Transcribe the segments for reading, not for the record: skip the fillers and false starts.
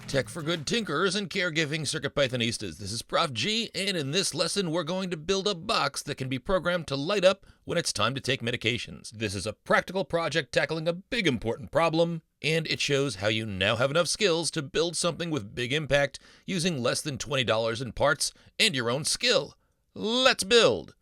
Tech for good tinkerers and caregiving CircuitPythonistas. This is Prof G, and in this lesson we're going to build a box that can be programmed to light up when it's time to take medications. This is a practical project tackling a big important problem, and it shows how you now have enough skills to build something with big impact using less than $20 in parts and your own skill. Let's build!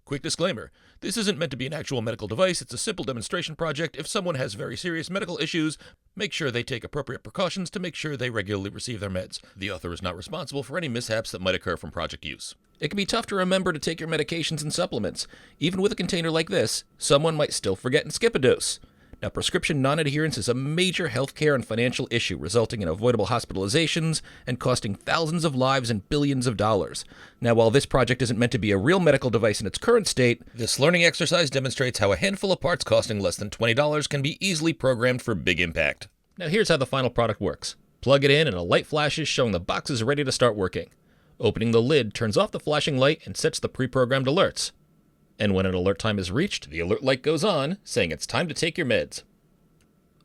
Quick disclaimer, this isn't meant to be an actual medical device, it's a simple demonstration project. If someone has very serious medical issues, make sure they take appropriate precautions to make sure they regularly receive their meds. The author is not responsible for any mishaps that might occur from project use. It can be tough to remember to take your medications and supplements. Even with a container like this, someone might still forget and skip a dose. Now, prescription non-adherence is a major healthcare and financial issue, resulting in avoidable hospitalizations and costing thousands of lives and billions of dollars. Now, while this project isn't meant to be a real medical device in its current state, this learning exercise demonstrates how a handful of parts costing less than $20 can be easily programmed for big impact. Now, here's how the final product works. Plug it in and a light flashes showing the box is ready to start working. Opening the lid turns off the flashing light and sets the pre-programmed alerts. And when an alert time is reached, the alert light goes on, saying it's time to take your meds.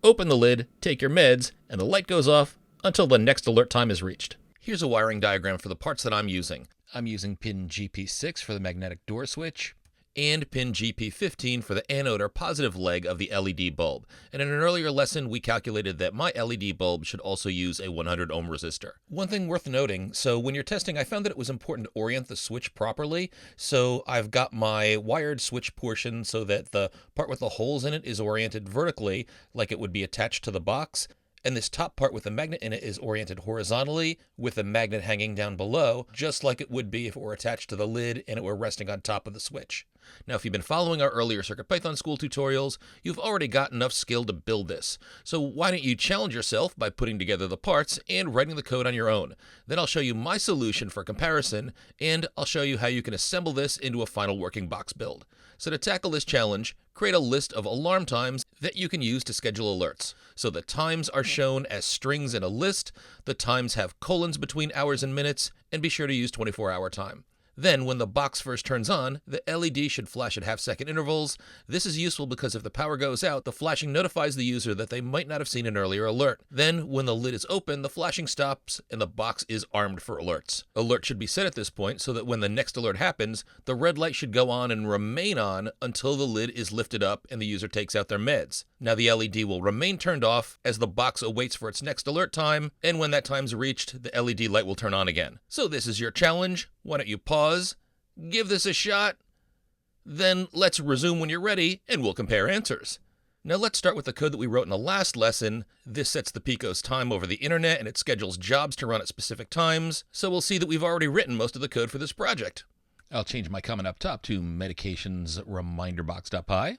Open the lid, take your meds, and the light goes off until the next alert time is reached. Here's a wiring diagram for the parts that I'm using. I'm using pin GP6 for the magnetic door switch, and pin GP15 for the anode or positive leg of the LED bulb. And in an earlier lesson, we calculated that my LED bulb should also use a 100 ohm resistor. One thing worth noting, so when you're testing, I found that it was important to orient the switch properly. So I've got my wired switch portion so that the part with the holes in it is oriented vertically, like it would be attached to the box. And this top part with the magnet in it is oriented horizontally with the magnet hanging down below, just like it would be if it were attached to the lid and it were resting on top of the switch. Now, if you've been following our earlier CircuitPython school tutorials, you've already got enough skill to build this. So why don't you challenge yourself by putting together the parts and writing the code on your own? Then I'll show you my solution for comparison, and I'll show you how you can assemble this into a final working box build. So to tackle this challenge, create a list of alarm times that you can use to schedule alerts. So the times are shown as strings in a list, the times have colons between hours and minutes, and be sure to use 24-hour time. Then, when the box first turns on, the LED should flash at half-second intervals. This is useful because if the power goes out, the flashing notifies the user that they might not have seen an earlier alert. Then, when the lid is open, the flashing stops and the box is armed for alerts. Alert should be set at this point so that when the next alert happens, the red light should go on and remain on until the lid is lifted up and the user takes out their meds. Now the LED will remain turned off as the box awaits for its next alert time, and when that time's reached, the LED light will turn on again. So this is your challenge. Why don't you pause, give this a shot, then let's resume when you're ready and we'll compare answers. Now let's start with the code that we wrote in the last lesson. This sets the Pico's time over the internet and it schedules jobs to run at specific times, so we'll see that we've already written most of the code for this project. I'll change my comment up top to medications reminderbox.py.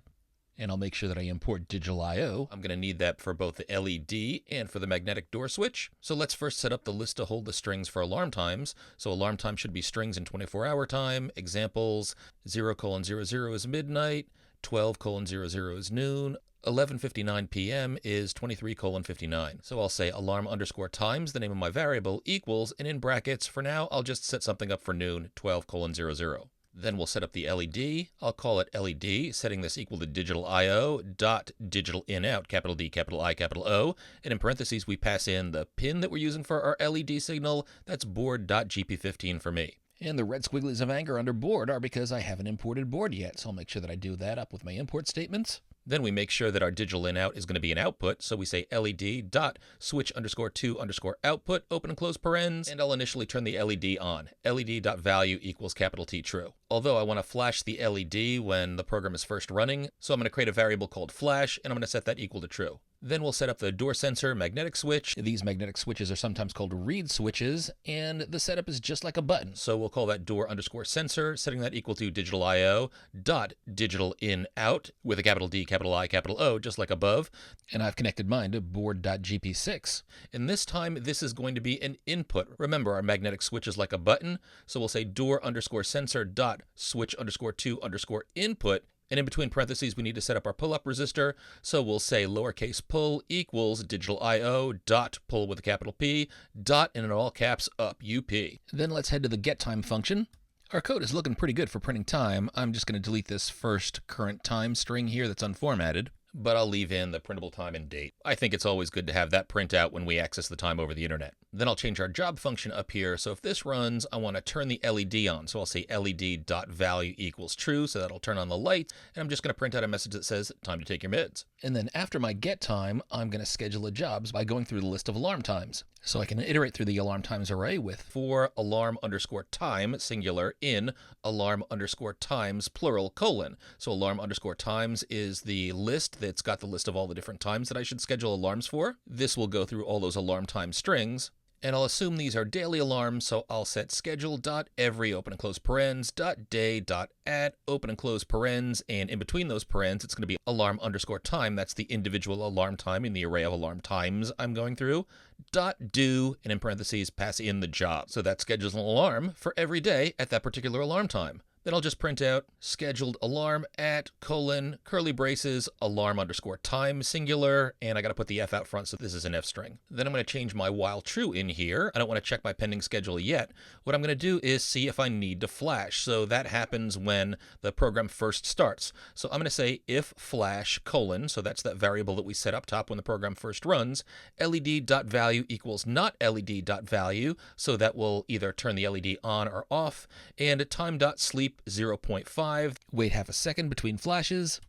And I'll make sure that I import digital I/O. I'm going to need that for both the LED and for the magnetic door switch. So let's first set up the list to hold the strings for alarm times. So alarm time should be strings in 24-hour time. Examples, 0:00 is midnight, 12:00 is noon, 11:59 p.m. is 23:59. So I'll say alarm underscore times, the name of my variable, equals, and in brackets, for now, I'll just set something up for noon, 12:00. Then we'll set up the LED. I'll call it LED, setting this equal to digital I/O dot digital in out, capital D, capital I, capital O. And in parentheses, we pass in the pin that we're using for our LED signal. That's board.gp15 for me. And the red squigglies of anger under board are because I haven't imported board yet. So I'll make sure that I do that up with my import statements. Then we make sure that our digital in out is going to be an output, so we say LED dot switch underscore to underscore output, open and close parens, and I'll initially turn the LED on. LED dot value equals capital T true. Although I want to flash the LED when the program is first running, so I'm going to create a variable called flash, and I'm going to set that equal to true. Then we'll set up the door sensor magnetic switch. These magnetic switches are sometimes called reed switches, and the setup is just like a button. So we'll call that door underscore sensor, setting that equal to digital I/O dot digital in out with a capital D, capital I, capital O, just like above. And I've connected mine to board.gp6. And this time, this is going to be an input. Remember, our magnetic switch is like a button, so we'll say door underscore sensor dot switch underscore to underscore input. And in between parentheses, we need to set up our pull-up resistor. So we'll say lowercase pull equals digital I/O dot pull with a capital P dot and in all caps up UP. Then let's head to the getTime function. Our code is looking pretty good for printing time. I'm just going to delete this first current time string here that's unformatted. but I'll leave in the printable time and date. I think it's always good to have that printout when we access the time over the internet. Then I'll change our job function up here. So if this runs, I want to turn the LED on. So I'll say LED.value equals true. So that'll turn on the light. And I'm just going to print out a message that says time to take your meds. And then after my get time, I'm going to schedule a jobs by going through the list of alarm times. So I can iterate through the alarm times array with for alarm_time singular in alarm_times plural colon. So alarm_times is the list that's got the list of all the different times that I should schedule alarms for. This will go through all those alarm time strings. And I'll assume these are daily alarms, so I'll set schedule.every open and close parens .day.at open and close parens, and in between those parens, it's going to be alarm_time. That's the individual alarm time in the array of alarm times I'm going through. .do, and in parentheses, pass in the job. So that schedules an alarm for every day at that particular alarm time. Then I'll just print out scheduled alarm at colon curly braces alarm_time singular, and I got to put the F out front, so this is an F string. Then I'm going to change my while true in here. I don't want to check my pending schedule yet. What I'm going to do is see if I need to flash. So that happens when the program first starts. So I'm going to say if flash colon, so that's that variable that we set up top when the program first runs, led.value equals not led.value, so that will either turn the LED on or off, and time.sleep 0.5, wait half a second between flashes.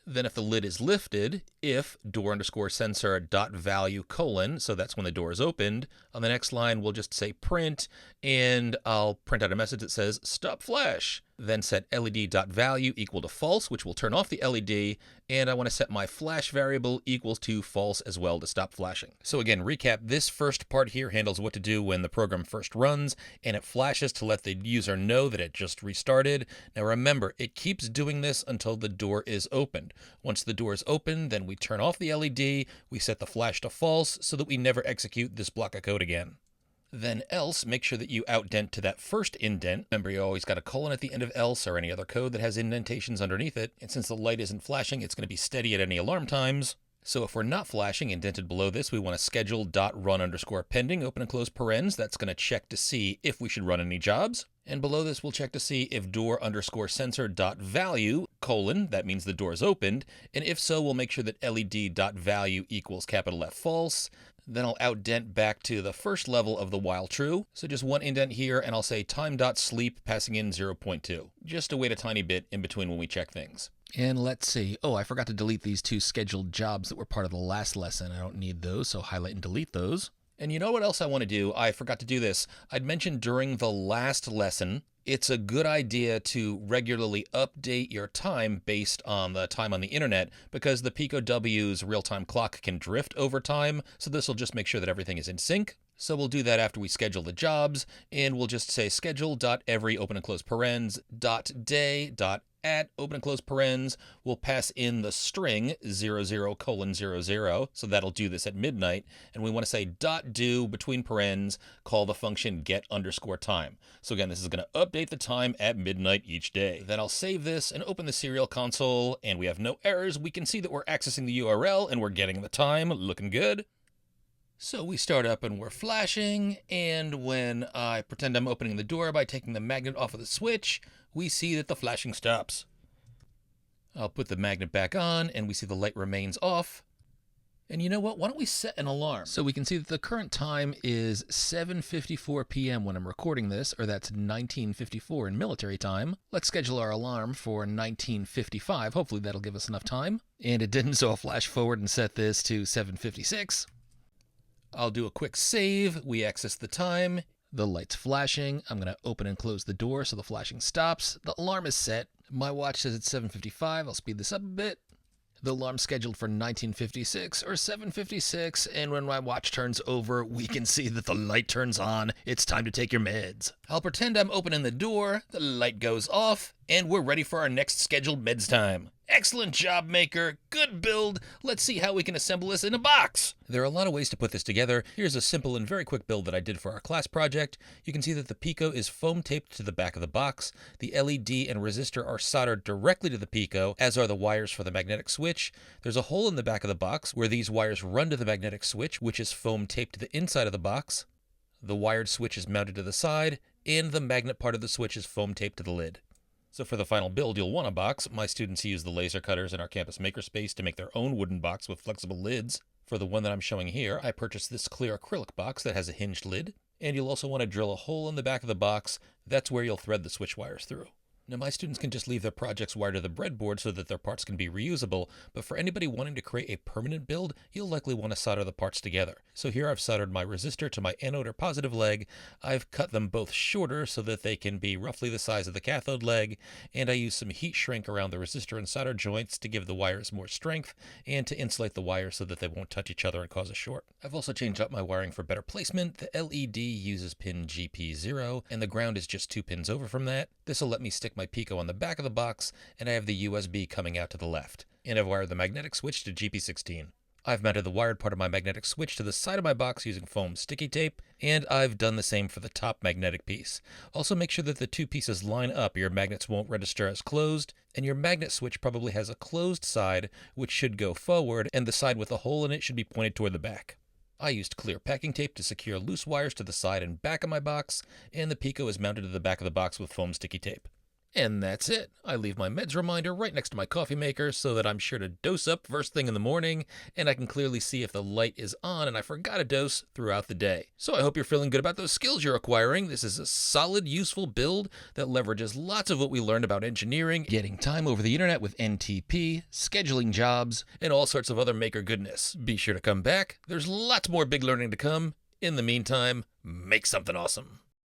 Then if the lid is lifted, if door_sensor.value colon, so that's when the door is opened, on the next line we'll just say print, and I'll print out a message that says stop flash. Then set led.value equal to false, which will turn off the LED, and I want to set my flash variable equals to false as well to stop flashing. So again, recap, this first part here handles what to do when the program first runs, and it flashes to let the user know that it just restarted. Now remember, it keeps doing this until the door is opened. Once the door is open, then we turn off the LED, we set the flash to false so that we never execute this block of code again. Then else, make sure that you outdent to that first indent. Remember, you always got a colon at the end of else or any other code that has indentations underneath it. And since the light isn't flashing, it's going to be steady at any alarm times. So if we're not flashing, indented below this, we want to schedule.run_pending, open and close parens. That's going to check to see if we should run any jobs. And below this, we'll check to see if door_sensor.value, colon, that means the door is opened. And if so, we'll make sure that led.value equals capital F false. Then I'll outdent back to the first level of the while true. So just one indent here, and I'll say time.sleep passing in 0.2. Just to wait a tiny bit in between when we check things. And let's see. Oh, I forgot to delete these two scheduled jobs that were part of the last lesson. I don't need those, so highlight and delete those. And you know what else I want to do? I forgot to do this. I'd mentioned during the last lesson, it's a good idea to regularly update your time based on the time on the internet, because the Pico W's real-time clock can drift over time, so this will just make sure that everything is in sync. So we'll do that after we schedule the jobs, and we'll just say schedule.every open and close parens .day.at open and close parens. We'll pass in the string 00:00, so that'll do this at midnight, and we want to say .do between parens, call the function get_time. So again, this is going to update the time at midnight each day. Then I'll save this and open the serial console, and we have no errors. We can see that we're accessing the URL and we're getting the time, looking good. So we start up and we're flashing, and when I pretend I'm opening the door by taking the magnet off of the switch, we see that the flashing stops. I'll put the magnet back on, and we see the light remains off. And you know what? Why don't we set an alarm? So we can see that the current time is 7:54 p.m. when I'm recording this, or that's 19:54 in military time. Let's schedule our alarm for 19:55. Hopefully that'll give us enough time. And it didn't, so I'll flash forward and set this to 7:56. I'll do a quick save. We access the time. The light's flashing. I'm going to open and close the door so the flashing stops. The alarm is set. My watch says it's 7:55. I'll speed this up a bit. The alarm's scheduled for 19:56 or 7:56, and when my watch turns over, we can see that the light turns on. It's time to take your meds. I'll pretend I'm opening the door, the light goes off, and we're ready for our next scheduled meds time. Excellent job, Maker. Good build. Let's see how we can assemble this in a box. There are a lot of ways to put this together. Here's a simple and very quick build that I did for our class project. You can see that the Pico is foam taped to the back of the box. The LED and resistor are soldered directly to the Pico, as are the wires for the magnetic switch. There's a hole in the back of the box where these wires run to the magnetic switch, which is foam taped to the inside of the box. The wired switch is mounted to the side, and the magnet part of the switch is foam taped to the lid. So for the final build, you'll want a box. My students use the laser cutters in our campus makerspace to make their own wooden box with flexible lids. For the one that I'm showing here, I purchased this clear acrylic box that has a hinged lid. And you'll also want to drill a hole in the back of the box. That's where you'll thread the switch wires through. Now, my students can just leave their projects wired to the breadboard so that their parts can be reusable, but for anybody wanting to create a permanent build, you'll likely want to solder the parts together. So here I've soldered my resistor to my anode or positive leg. I've cut them both shorter so that they can be roughly the size of the cathode leg, and I use some heat shrink around the resistor and solder joints to give the wires more strength and to insulate the wires so that they won't touch each other and cause a short. I've also changed up my wiring for better placement. The LED uses pin GP0, and the ground is just 2 pins over from that. This will let me stick my Pico on the back of the box, and I have the USB coming out to the left. And I've wired the magnetic switch to GP16. I've mounted the wired part of my magnetic switch to the side of my box using foam sticky tape, and I've done the same for the top magnetic piece. Also make sure that the 2 pieces line up. Your magnets won't register as closed, and your magnet switch probably has a closed side, which should go forward, and the side with a hole in it should be pointed toward the back. I used clear packing tape to secure loose wires to the side and back of my box, and the Pico is mounted to the back of the box with foam sticky tape. And that's it. I leave my meds reminder right next to my coffee maker so that I'm sure to dose up first thing in the morning, and I can clearly see if the light is on and I forgot to dose throughout the day. So I hope you're feeling good about those skills you're acquiring. This is a solid, useful build that leverages lots of what we learned about engineering, getting time over the internet with NTP, scheduling jobs, and all sorts of other maker goodness. Be sure to come back. There's lots more big learning to come. In the meantime, make something awesome.